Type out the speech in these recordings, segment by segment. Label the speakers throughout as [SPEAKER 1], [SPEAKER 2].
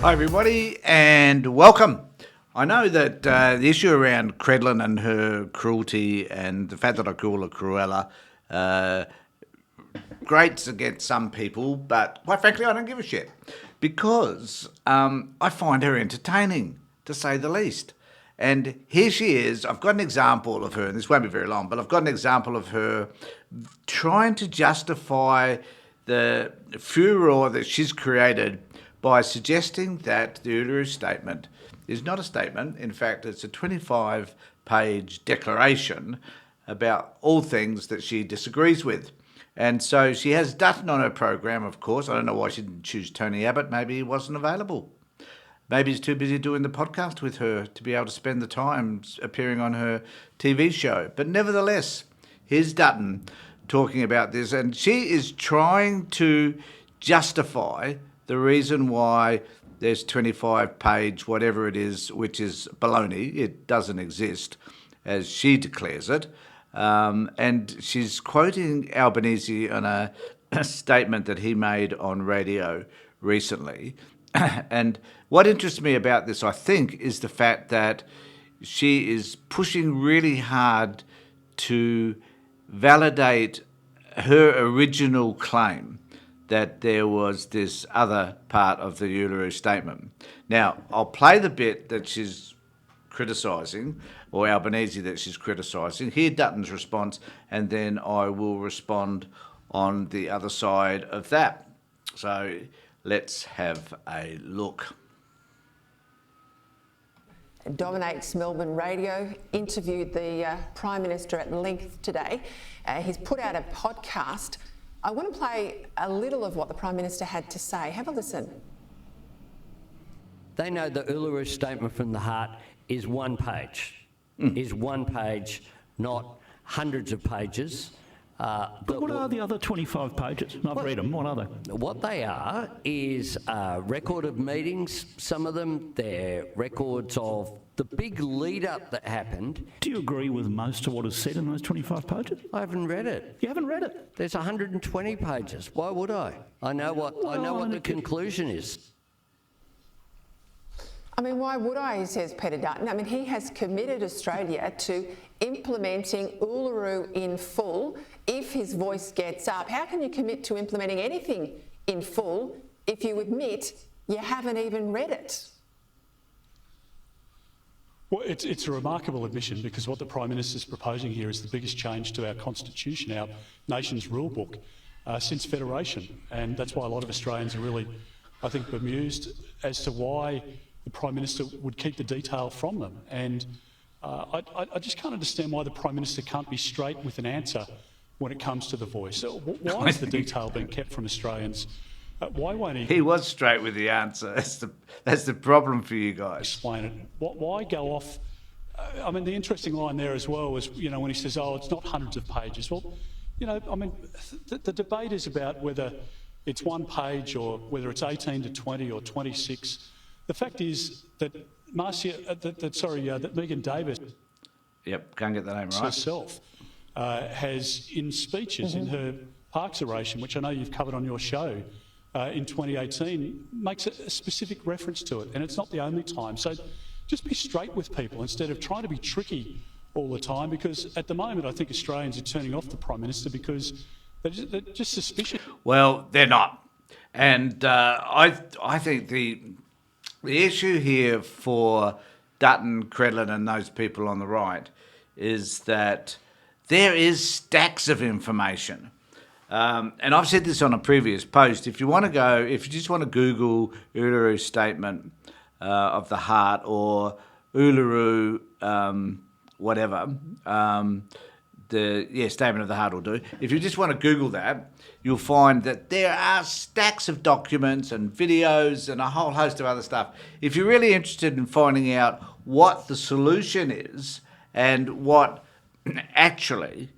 [SPEAKER 1] Hi everybody and welcome. I know that the issue around Cruela and her cruelty and the fact that I call her Cruella grates against some people, but quite frankly I don't give a shit because I find her entertaining, to say the least. And here she is. I've got an example of her, and this won't be very long, but I've got an example of her trying to justify the furor that she's created by suggesting that the Uluru Statement is not a statement. In fact, it's a 25-page declaration about all things that she disagrees with. And so she has Dutton on her program, of course. I don't know why she didn't choose Tony Abbott. Maybe he wasn't available. Maybe he's too busy doing the podcast with her to be able to spend the time appearing on her TV show. But nevertheless, here's Dutton talking about this, and she is trying to justify the reason why there's 25-page whatever it is, which is baloney. It doesn't exist, as she declares it. And she's quoting Albanese on a statement that he made on radio recently. And what interests me about this, I think, is the fact that she is pushing really hard to validate her original claim that there was this other part of the Uluru Statement. Now, I'll play the bit that she's criticising, or Albanese that she's criticising, hear Dutton's response, and then I will respond on the other side of that. So let's have a look.
[SPEAKER 2] Dominates Melbourne Radio, interviewed the Prime Minister at length today. He's put out a podcast. I want to play a little of what the Prime Minister had to say. Have a listen.
[SPEAKER 3] They know the Uluru Statement from the Heart is one page, not hundreds of pages.
[SPEAKER 4] But what are the other 25 pages? I've read them. What are they?
[SPEAKER 3] What they are is a record of meetings. Some of them, they're records of the big lead-up that happened.
[SPEAKER 4] Do you agree with most of what is said in those 25 pages?
[SPEAKER 3] I haven't read it.
[SPEAKER 4] You haven't read it?
[SPEAKER 3] There's 120 pages. Why would I? I know what the conclusion is.
[SPEAKER 2] I mean, why would I, says Peter Dutton. I mean, he has committed Australia to implementing Uluru in full if his voice gets up. How can you commit to implementing anything in full if you admit you haven't even read it?
[SPEAKER 5] Well, it's a remarkable admission, because what the Prime Minister is proposing here is the biggest change to our constitution, our nation's rule book, since Federation. And that's why a lot of Australians are really, I think, bemused as to why the Prime Minister would keep the detail from them. And I just can't understand why the Prime Minister can't be straight with an answer when it comes to the voice. Why is the detail being kept from Australians? Why won't he?
[SPEAKER 1] He was straight with the answer. That's the problem for you guys.
[SPEAKER 5] Explain it. Why go off? I mean, the interesting line there as well was, when he says, "Oh, it's not hundreds of pages." Well, I mean, the debate is about whether it's one page or whether it's 18 to 20 or 26. The fact is that that Megan Davis,
[SPEAKER 1] can't get the name right,
[SPEAKER 5] herself, has in speeches in her Parks oration, which I know you've covered on your show, in 2018, makes a specific reference to it, and it's not the only time. So just be straight with people instead of trying to be tricky all the time, because at the moment I think Australians are turning off the Prime Minister because they're just suspicious.
[SPEAKER 1] Well, they're not. And I think the issue here for Dutton, Cruela and those people on the right is that there is stacks of information. And I've said this on a previous post. If you just want to Google Uluru Statement of the Heart or Uluru Statement of the Heart will do. If you just want to Google that, you'll find that there are stacks of documents and videos and a whole host of other stuff. If you're really interested in finding out what the solution is and what actually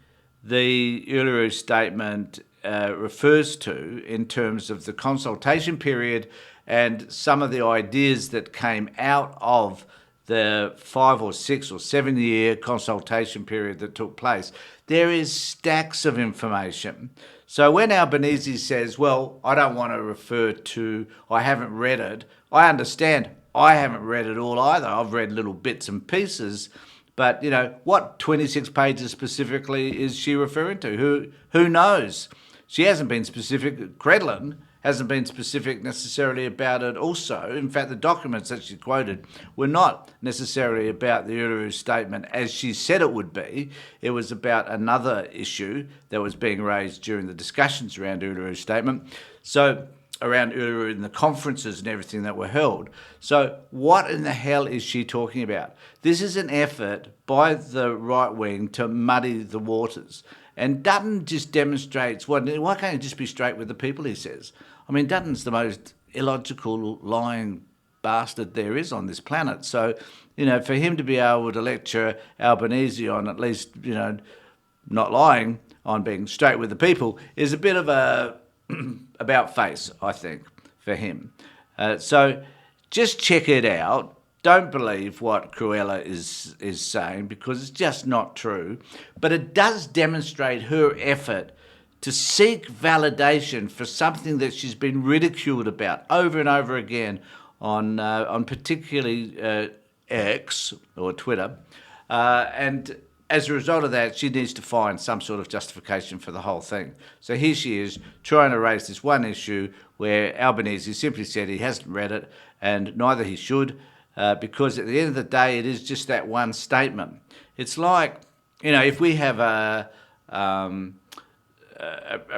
[SPEAKER 1] the Uluru Statement refers to in terms of the consultation period and some of the ideas that came out of the 5 or 6 or 7 year consultation period that took place, there is stacks of information. So when Albanese says, well, I don't want to refer to, I haven't read it, I understand. I haven't read it all either. I've read little bits and pieces. But, what 26 pages specifically is she referring to? Who knows? She hasn't been specific. Credlin hasn't been specific necessarily about it also. In fact, the documents that she quoted were not necessarily about the Uluru Statement as she said it would be. It was about another issue that was being raised during the discussions around Uluru Statement. So, around Uluru and the conferences and everything that were held. So what in the hell is she talking about? This is an effort by the right wing to muddy the waters. And Dutton just demonstrates, why can't he just be straight with the people, he says. I mean, Dutton's the most illogical, lying bastard there is on this planet. So, for him to be able to lecture Albanese on at least, not lying, on being straight with the people, is a bit of a about face, I think, for him. So just check it out. Don't believe what Cruella is saying, because it's just not true. But it does demonstrate her effort to seek validation for something that she's been ridiculed about over and over again on particularly X or Twitter. And as a result of that, she needs to find some sort of justification for the whole thing. So here she is trying to raise this one issue where Albanese simply said he hasn't read it, and neither he should, because at the end of the day, it is just that one statement. It's like, if we have a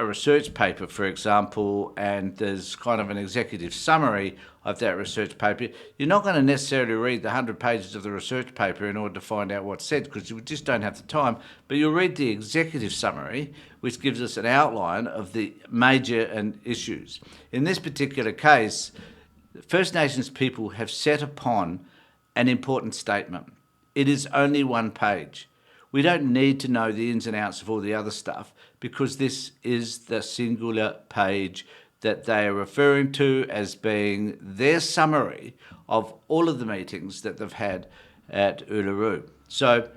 [SPEAKER 1] research paper, for example, and there's kind of an executive summary of that research paper, you're not going to necessarily read the 100 pages of the research paper in order to find out what's said, because you just don't have the time. But you'll read the executive summary, which gives us an outline of the major issues. In this particular case, First Nations people have set upon an important statement. It is only one page. We don't need to know the ins and outs of all the other stuff, because this is the singular page that they are referring to as being their summary of all of the meetings that they've had at Uluru. So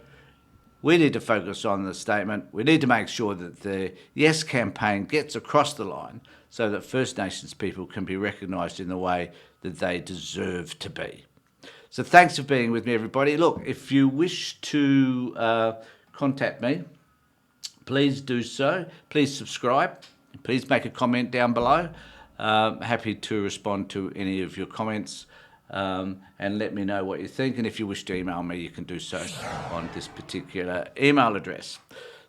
[SPEAKER 1] we need to focus on the statement. We need to make sure that the Yes campaign gets across the line so that First Nations people can be recognised in the way that they deserve to be. So thanks for being with me, everybody. Look, if you wish to contact me, please do so. Please subscribe. Please make a comment down below. Happy to respond to any of your comments, and let me know what you think. And if you wish to email me, you can do so on this particular email address.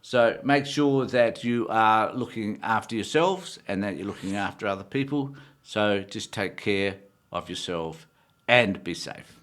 [SPEAKER 1] So make sure that you are looking after yourselves and that you're looking after other people. So just take care of yourself and be safe.